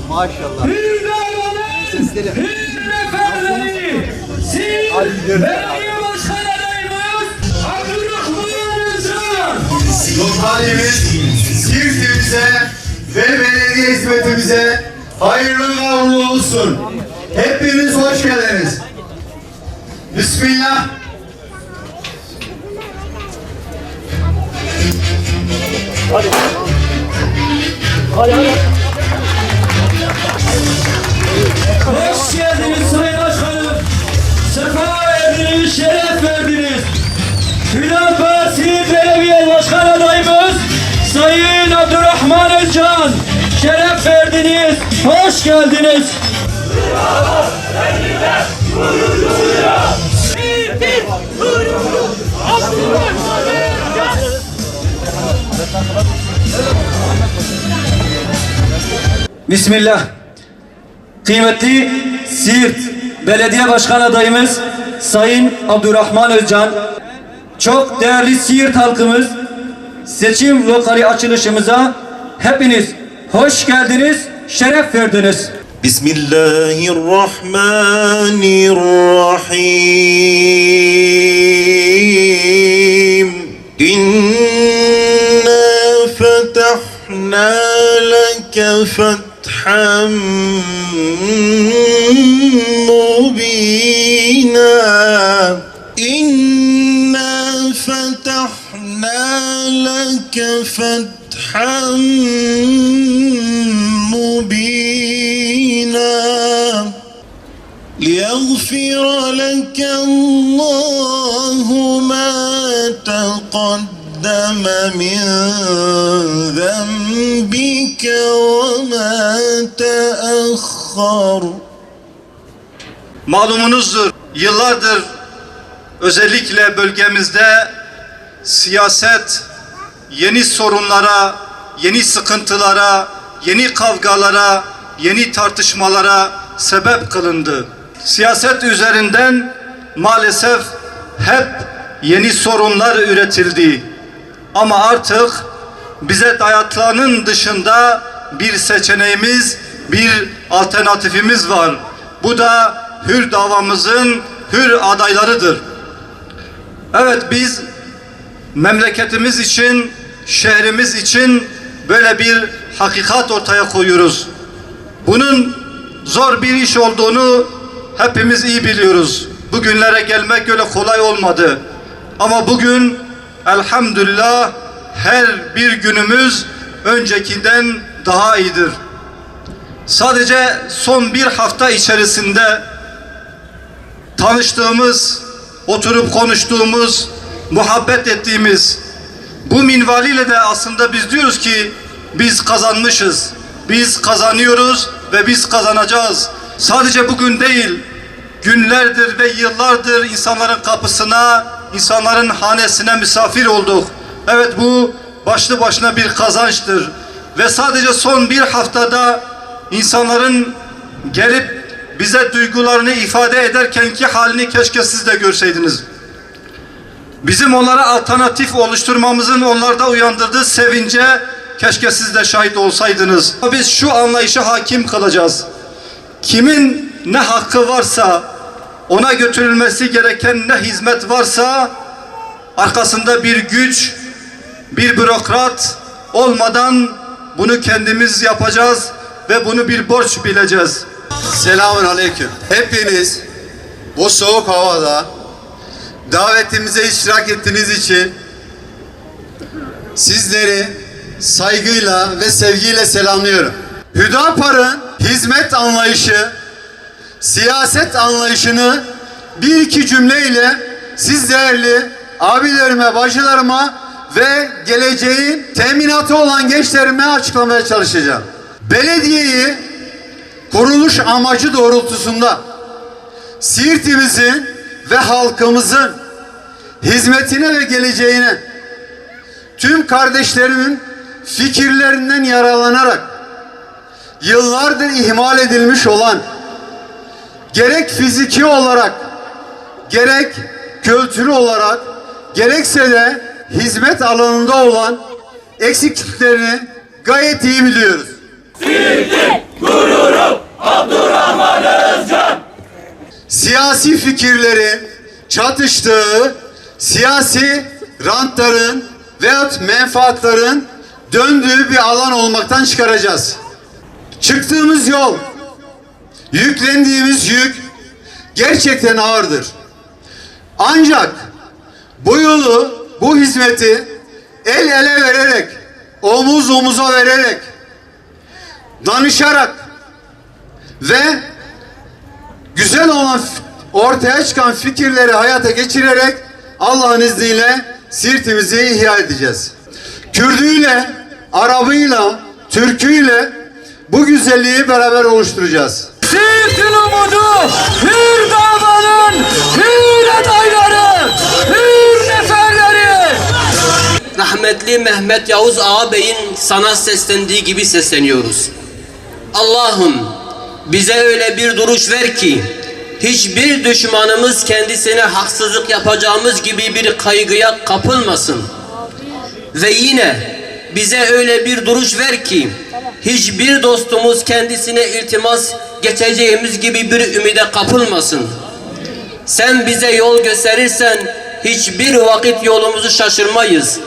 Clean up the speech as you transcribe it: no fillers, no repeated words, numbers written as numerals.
Maşallah. Sesleri. Lokalimiz, Siirt'imize ve belediye hizmetimize hayırlı ve uğurlu olsun. Hepiniz hoş geldiniz. Bismillah. Hadi. Hadi. Hoş geldiniz Sayın Başkanım. Sefa verdiniz, şeref verdiniz. Hüdapar Siirt Belediye Başkan adayımız Sayın Abdurrahman Özcan. Şeref verdiniz, hoş geldiniz. Bismillah. Kıymetli Siirt Belediye Başkan adayımız Sayın Abdurrahman Özcan, çok değerli Siirt halkımız, seçim lokali açılışımıza hepiniz hoş geldiniz, şeref verdiniz. Bismillahirrahmanirrahim. İnna fetahna leke fethan mubina. İnna fetahna leke fethan mubina. ليغفر لك الله ما تقدم من ذنبك وما تأخر. Malumunuzdur, yıllardır özellikle bölgemizde siyaset yeni sorunlara, yeni sıkıntılara, yeni kavgalara, yeni tartışmalara sebep kılındı. Siyaset üzerinden maalesef hep yeni sorunlar üretildi. Ama artık bize dayatılanın dışında bir seçeneğimiz, bir alternatifimiz var. Bu da hür davamızın hür adaylarıdır. Evet, biz memleketimiz için, şehrimiz için böyle bir hakikat ortaya koyuyoruz. Bunun zor bir iş olduğunu hepimiz iyi biliyoruz. Bugünlere gelmek öyle kolay olmadı. Ama bugün elhamdülillah her bir günümüz öncekinden daha iyidir. Sadece son bir hafta içerisinde tanıştığımız, oturup konuştuğumuz, muhabbet ettiğimiz bu minvaliyle de aslında biz diyoruz ki biz kazanmışız. Biz kazanıyoruz ve biz kazanacağız. Sadece bugün değil, günlerdir ve yıllardır insanların kapısına, insanların hanesine misafir olduk. Evet, bu başlı başına bir kazançtır. Ve sadece son bir haftada insanların gelip bize duygularını ifade ederkenki halini keşke siz de görseydiniz. Bizim onlara alternatif oluşturmamızın onlarda uyandırdığı sevince keşke siz de şahit olsaydınız. Biz şu anlayışı hakim kılacağız. Kimin ne hakkı varsa, ona götürülmesi gereken ne hizmet varsa, arkasında bir güç, bir bürokrat olmadan bunu kendimiz yapacağız ve bunu bir borç bileceğiz. Selamun aleyküm. Hepiniz bu soğuk havada davetimize iştirak ettiğiniz için sizleri saygıyla ve sevgiyle selamlıyorum. Hüdapar'ın hizmet anlayışı, siyaset anlayışını bir iki cümleyle siz değerli abilerime, bacılarıma ve geleceğin teminatı olan gençlerime açıklamaya çalışacağım. Belediyeyi kuruluş amacı doğrultusunda Siirt'imizin ve halkımızın hizmetine ve geleceğine tüm kardeşlerimin fikirlerinden yararlanarak yıllardır ihmal edilmiş olan, gerek fiziki olarak, gerek kültürel olarak, gerekse de hizmet alanında olan eksikliklerini gayet iyi biliyoruz. Siirt'in gururu. siyasi fikirlerin çatıştığı, siyasi rantların veyahut menfaatların döndüğü bir alan olmaktan çıkaracağız. Çıktığımız yol, yüklendiğimiz yük gerçekten ağırdır. Ancak bu yolu, bu hizmeti el ele vererek, omuz omuza vererek, danışarak ve güzel olan ortaya çıkan fikirleri hayata geçirerek Allah'ın izniyle Siirt'imizi ihya edeceğiz. Kürdüyle, Arabıyla, Türküyle bu güzelliği beraber oluşturacağız. Siirt'in umudu, hür davanın, hür adayları, hür neferleri. Rahmetli Mehmet Yavuz Ağabey'in sana seslendiği gibi sesleniyoruz. Allah'ım bize öyle bir duruş ver ki hiçbir düşmanımız kendisine haksızlık yapacağımız gibi bir kaygıya kapılmasın. Ve yine bize öyle bir duruş ver ki hiçbir dostumuz kendisine iltimas geçeceğimiz gibi bir ümide kapılmasın. Sen bize yol gösterirsen hiçbir vakit yolumuzu şaşırmayız.